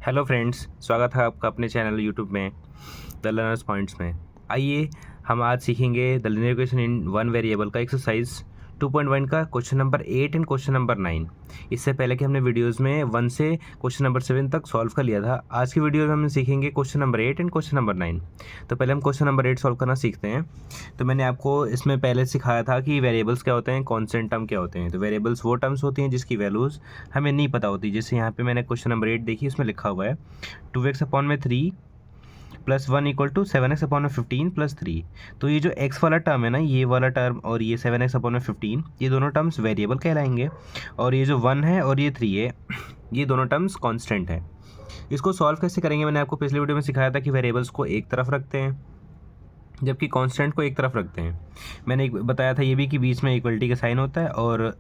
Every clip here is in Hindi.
हेलो फ्रेंड्स, स्वागत है आपका अपने चैनल यूट्यूब में द लर्नर्स पॉइंट्स में। आइए हम आज सीखेंगे the linear equation in one variable का एक्सरसाइज 2.1 का question number 8 and question number 9। इससे पहले कि हमने वीडियोस में 1 से क्वेश्चन नंबर 7 तक सॉल्व कर लिया था। आज की वीडियो में हम सीखेंगे question number 8 and question number 9। तो पहले हम क्वेश्चन नंबर 8 सॉल्व करना सीखते हैं। तो मैंने आपको इसमें पहले सिखाया था कि वेरिएबल्स क्या होते हैं, कॉन्स्टेंट टर्म क्या होते हैं। तो वेरिएबल्स वो टर्म्स होती हैं जिसकी वैल्यूज़ हमें नहीं पता होती। जैसे यहाँ पे मैंने क्वेश्चन नंबर 8 देखी, उसमें लिखा हुआ है 2x/3 plus 1 equal to 7x/15 plus 3। तो ये जो x वाला टर्म है ना, ये वाला टर्म और ये 7x/15, ये दोनों टर्म्स वेरिएबल कहलाएंगे। और ये जो 1 है और ये 3 है, ये दोनों टर्म्स कांस्टेंट हैं। इसको सॉल्व कैसे करेंगे, मैंने आपको पिछले वीडियो में सिखाया था कि वेरिएबल्स को एक तरफ रखते हैं जबकि कांस्टेंट को एक तरफ रखते हैं। मैंने बताया था ये भी कि बीच में इक्वलिटी का साइन होता है, और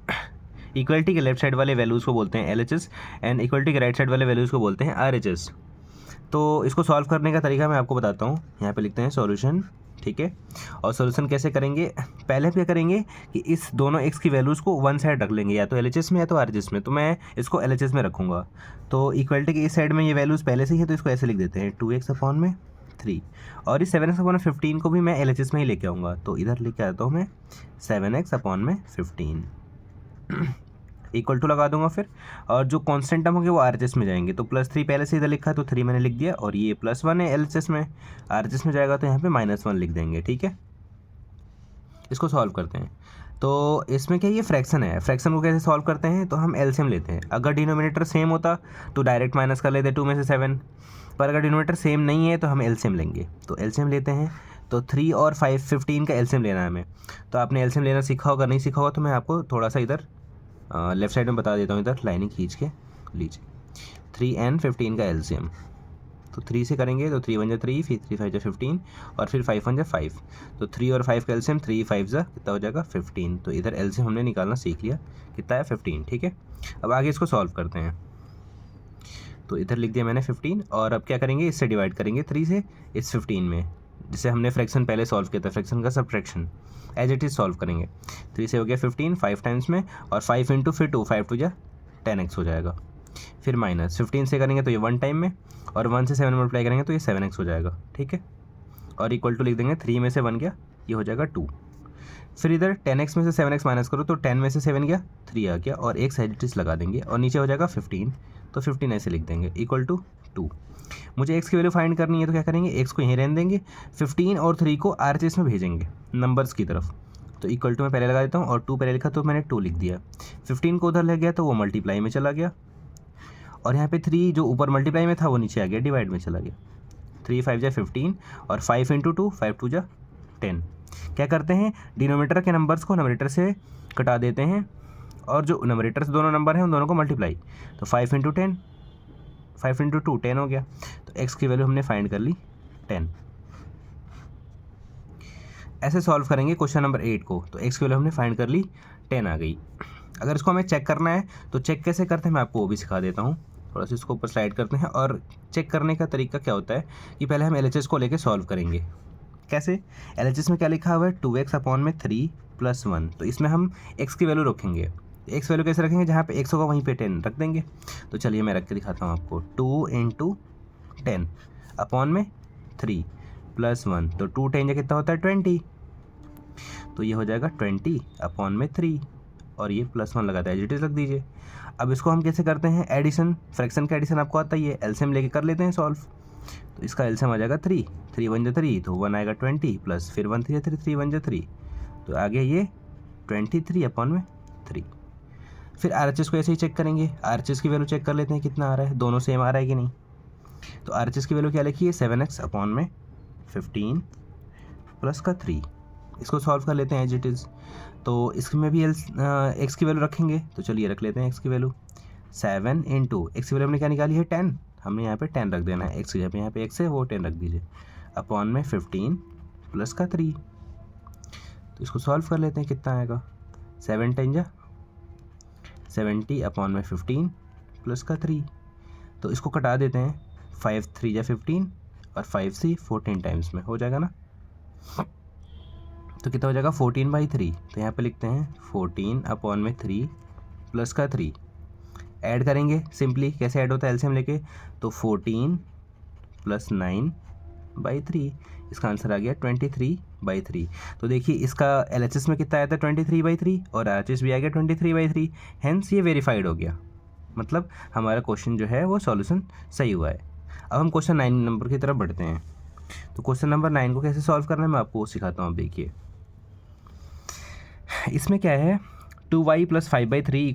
इक्वलिटी के लेफ्ट साइड वाले वैल्यूज़ को बोलते हैं LHS एंड इक्वलिटी के राइट साइड वाले वैल्यूज़ को बोलते हैं RHS। तो इसको सॉल्व करने का तरीका मैं आपको बताता हूँ। यहाँ पे लिखते हैं सॉल्यूशन, ठीक है। और सॉल्यूशन कैसे करेंगे, पहले क्या करेंगे कि इस दोनों x की वैल्यूज़ को वन साइड रख लेंगे, या तो LHS में या तो RHS में। तो मैं इसको LHS में रखूँगा। तो इक्वलिटी के इस साइड में ये वैल्यूज़ पहले से ही है, तो इसको ऐसे लिख देते हैं 2x/3। और इस 7x/15 को भी मैं LHS में ही लेके आऊँगा। तो इधर लेके आता हूँ मैं 7x/15 इक्वल टू लगा दूंगा फिर। और जो कांस्टेंट टर्म होंगे वो RHS में जाएंगे। तो +3 पहले से इधर लिखा है तो 3 मैंने लिख दिया, और ये +1 है LHS में, RHS में जाएगा तो यहाँ पे -1 लिख देंगे, ठीक है। इसको सॉल्व करते हैं। तो इसमें क्या, ये फ्रैक्शन है। फ्रैक्शन को कैसे सॉल्व करते हैं, तो हम एलसीएम लेते हैं। अगर डिनोमिनेटर सेम होता तो डायरेक्ट माइनस कर लेते 2 में से 7, पर अगर डिनोमिनेटर सेम नहीं है तो हम एलसीएम लेंगे। तो एलसीएम लेते हैं। तो 3 और 15 का एलसीएम लेना है हमें। तो आपने एलसीएम लेना सीखा होगा, नहीं सीखा होगा तो मैं आपको थोड़ा सा इधर लेफ्ट साइड में बता देता हूँ। इधर लाइनिंग खींच के लीजिए 3 and 15 का एलसीएम। तो 3 से करेंगे तो 3 × 1 = 3, फिर 3 × 5 = 15, और फिर 5 × 1 = 5। तो 3 और 5 का एलसीएम 3 × 5 = कितना हो जाएगा 15। तो इधर एलसीएम हमने निकालना सीख लिया, कितना है 15, ठीक है। अब आगे इसको सॉल्व करते हैं। तो इधर लिख दिया मैंने 15, और अब क्या करेंगे, इससे डिवाइड करेंगे 3 से इस 15 में, जिसे हमने फ्रैक्शन पहले सॉल्व किया था, फ्रैक्शन का subtraction as it is solve करेंगे। 3 से हो गया 15, 5 टाइम्स में, और 5 × फिर 2, 5 × 2 = 10x हो जाएगा। फिर माइनस 15 से करेंगे तो ये 1 टाइम में, और 1 से 7 मल्टीप्लाई करेंगे तो ये 7x हो जाएगा, ठीक है। और इक्वल टू लिख देंगे 3 में से 1 गया, ये हो जाएगा 2। फिर इधर 10x में से 7x माइनस करो तो 10 में से 7 गया 3 आ गया, और एक साइड डिस लगा देंगे, और नीचे हो जाएगा 15। तो 15 ऐसे लिख देंगे इक्वल टू 2। मुझे x की वैल्यू फाइंड करनी है, तो क्या करेंगे, x को यहीं रहने देंगे, 15 और 3 को RHS में भेजेंगे नंबर्स की तरफ। तो इक्वल टू मैं पहले लगा देता हूँ, और 2 पहले लिखा तो मैंने 2 लिख दिया। 15 को उधर ले गया तो वो मल्टीप्लाई में चला गया, और यहाँ पे 3 जो ऊपर मल्टीप्लाई में था वो नीचे आ गया, डिवाइड में चला गया। 3 × 5 = 15, और 5 × 2 5 × 2 = 10। क्या करते हैं, डिनोमिनेटर के नंबर्स को नंबरेटर से कटा देते हैं, और जो नंबरेटर से दोनों नंबर हैं उन दोनों को मल्टीप्लाई। तो 5 × 10, 5 × 2 10 हो गया। तो x की वैल्यू हमने फाइंड कर ली 10। ऐसे सॉल्व करेंगे क्वेश्चन नंबर 8 को। तो x की वैल्यू हमने फाइंड कर ली 10 आ गई। अगर इसको हमें चेक करना है तो चेक कैसे करते हैं मैं आपको वो भी सिखा देता हूँ। थोड़ा सा इसको ऊपर स्लाइड करते हैं, और चेक करने का तरीका क्या होता है कि पहले हम LHS को लेके सॉल्व करेंगे। कैसे, LHS में क्या लिखा हुआ है 2x/3 + 1। तो इसमें हम x की वैल्यू रखेंगे। x वैल्यू कैसे रखेंगे, जहाँ पे x होगा वहीं पे 10 रख देंगे। तो चलिए मैं रख के दिखाता हूँ आपको। 2 × 10/3 + 1, तो 2 × 10 कितना होता है 20। तो ये हो जाएगा 20/3, और ये +1 लगाता है, एज इट इज़ रख दीजिए। अब इसको हम कैसे करते हैं, एडिशन, फ्रैक्शन का एडिशन आपको आता ही है, एलसीएम लेके कर लेते हैं सॉल्व। तो इसका एलसीएम आ जाएगा 3, 3 × 1 = 3, तो 1 आएगा 20, प्लस फिर 1 × 3 = 3, 3 × 1 = 3, तो आ गया ये 23/3। फिर RHS को ऐसे ही चेक करेंगे। RHS की वैल्यू चेक कर लेते हैं कितना आ रहा है, दोनों सेम आ रहा है कि नहीं। तो RHS की वैल्यू क्या लिखी है 7x/15 प्लस का 3। इसको सॉल्व कर लेते हैं एज इट इज़। तो इसमें भी x की वैल्यू रखेंगे। तो चलिए रख लेते हैं x की वैल्यू 7 × x की वैल्यू हमने क्या निकाली है 10। हमने यहाँ पे 10 रख देना है, x की जगह पे यहाँ पे x है वो 10 रख दीजिए, /15 प्लस का 3। तो इसको सॉल्व कर लेते हैं कितना आएगा, 7 × 10 = 70/15 प्लस का 3। तो इसको कटा देते हैं, 5 × 3 = 15, और 5 से 14 टाइम्स में हो जाएगा ना। तो कितना हो जाएगा 14/3। तो यहाँ पे लिखते हैं 14/3 प्लस का 3 ऐड करेंगे सिंपली, कैसे ऐड होता है एलसीएम लेके, तो 14 + 9/3, इसका आंसर आ गया 23/3। तो देखिए इसका एलएचएस में कितना आया था 23/3 और आरएचएस भी आ गया 23/3, हेंस ये वेरीफाइड हो गया, मतलब हमारा क्वेश्चन जो है वो सॉल्यूशन सही हुआ है। अब हम क्वेश्चन 9 नंबर की तरफ बढ़ते हैं। तो क्वेश्चन नंबर 9 को कैसे सॉल्व करना है मैं आपको सिखाता हूँ। अब देखिए इसमें क्या है, 2y + 5/3 =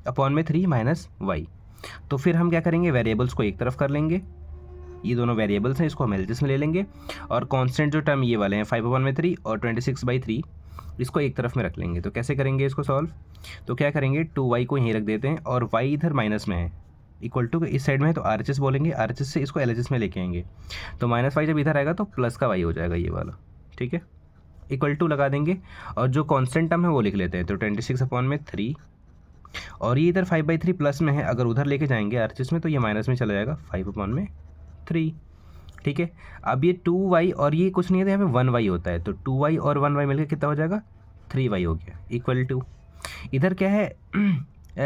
26/3 - y। तो फिर हम क्या करेंगे, वेरिएबल्स को एक तरफ कर लेंगे, ये दोनों वेरिएबल्स हैं इसको हम एलएचएस में ले लेंगे, और कांस्टेंट जो टर्म ये वाले हैं 5/3 और 26/3 इसको एक तरफ में रख लेंगे। तो कैसे करेंगे इसको सॉल्व, तो क्या करेंगे, 2y को यहीं रख देते हैं और y इधर माइनस में है, इक्वल टू इस साइड में है तो आरएचएस बोलेंगे, आरएचएस से इसको एलएचएस में लेके आएंगे, तो -y जब इधर आएगा तो प्लस का y हो जाएगा ये वाला, ठीक है, इक्वल टू लगा देंगे और जो कांस्टेंट टर्म है वो लिख लेते हैं, तो 26/3 और ये इधर 5/3 प्लस में है, अगर उधर लेके जाएंगे आरएचएस में तो ये माइनस में चला जाएगा 5/3, ठीक है। अब ये 2y और ये कुछ नहीं है तो यहाँ पे 1y होता है, तो 2y और 1y मिलकर कितना हो जाएगा, 3y हो गया, इक्वल टू इधर क्या है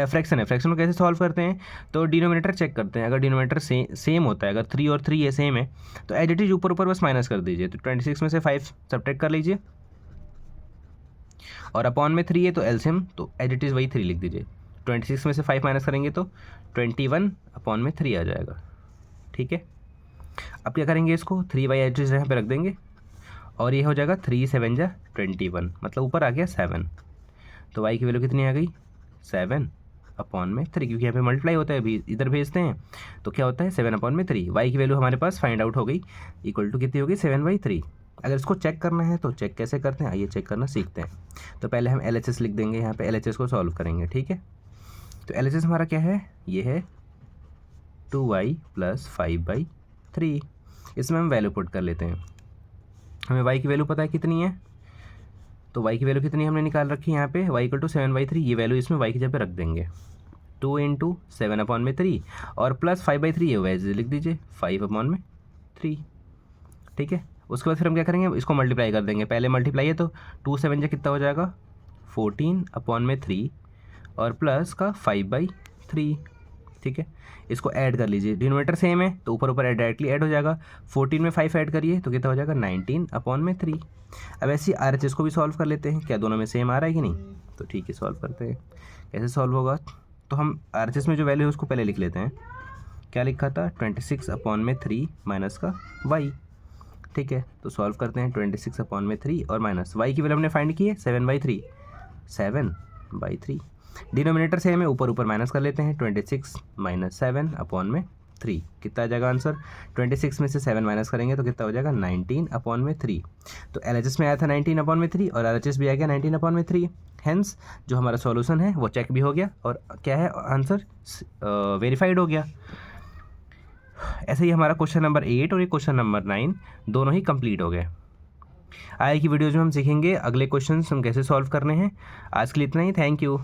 फ्रैक्शन है, फ्रैक्शन को कैसे सॉल्व करते हैं, तो डिनोमिनेटर चेक करते हैं, अगर डिनोमिनेटर सेम होता है, अगर 3 और 3 ये सेम है तो एज इट इज ऊपर ऊपर बस माइनस कर दीजिए, तो 26 में से 5 सब्ट्रैक्ट कर लीजिए और अपॉन में 3 है तो एलसीएम तो एज इट इज़ वही 3 लिख दीजिए, 26 में से 5 माइनस करेंगे तो 21/3 आ जाएगा, ठीक है। अब क्या करेंगे, इसको 3y एज इट इज यहाँ पे रख देंगे और ये हो जाएगा 3 7 जा 21, मतलब ऊपर आ गया 7, तो y की वैल्यू कितनी आ गई 7/3, क्योंकि यहाँ पे मल्टीप्लाई होता है, अभी इधर भेजते हैं तो क्या होता है 7/3, y की वैल्यू हमारे पास फाइंड आउट हो गई, इक्वल टू कितनी होगी 7/3। अगर इसको चेक करना है तो चेक कैसे करते हैं, आइए चेक करना सीखते हैं। तो पहले हम एलएचएस लिख देंगे, यहाँ पे एलएचएस को सॉल्व करेंगे, ठीक है। तो एलएचएस हमारा क्या है, ये है 2y + 5/3, इसमें हम वैल्यू पुट कर लेते हैं, हमें y की वैल्यू पता है कितनी है, तो y की वैल्यू कितनी हमने निकाल रखी है यहाँ पे, y = 7/3, ये वैल्यू इसमें y की जगह पे रख देंगे, 2 × 7/3 और प्लस 5/3 ये वैसे लिख दीजिए 5/3, ठीक है। उसके बाद फिर हम क्या करेंगे, इसको मल्टीप्लाई कर देंगे, पहले मल्टीप्लाई है तो 2 7 जा कितना हो जाएगा 14/3 और प्लस का 5/3, ठीक है। इसको ऐड कर लीजिए, डिनोमिनेटर सेम है तो ऊपर ऊपर डायरेक्टली ऐड हो जाएगा, 14 में 5 ऐड करिए तो कितना हो जाएगा 19/3। अब ऐसे ही आरएचएस को भी सॉल्व कर लेते हैं, क्या दोनों में सेम आ रहा है कि नहीं, तो ठीक है सॉल्व करते हैं। कैसे सॉल्व होगा, तो हम आरएचएस में जो वैल्यू है उसको पहले लिख लेते हैं, क्या लिखा था 26/3 माइनस का y, ठीक है। तो सॉल्व करते हैं 26/3 और माइनस y की वैल्यू हमने फाइंड की है 7/3, 7/3, डिनोमिनेटर सेम है ऊपर ऊपर माइनस कर लेते हैं, 26 - 7/3 कितना आ जाएगा आंसर, 26 में से 7 माइनस करेंगे तो कितना हो जाएगा 19/3। तो एलएचएस में आया था 19/3 और आरएचएस भी आ गया 19/3, हेंस जो हमारा सॉल्यूशन है वो चेक भी हो गया और क्या है आंसर वेरीफाइड हो गया। ऐसे ही हमारा क्वेश्चन नंबर 8 और ये क्वेश्चन नंबर 9 दोनों ही कंप्लीट हो गए। आगे की वीडियोज़ में हम सीखेंगे अगले क्वेश्चन हम कैसे सॉल्व करने हैं। आज के लिए इतना ही, थैंक यू।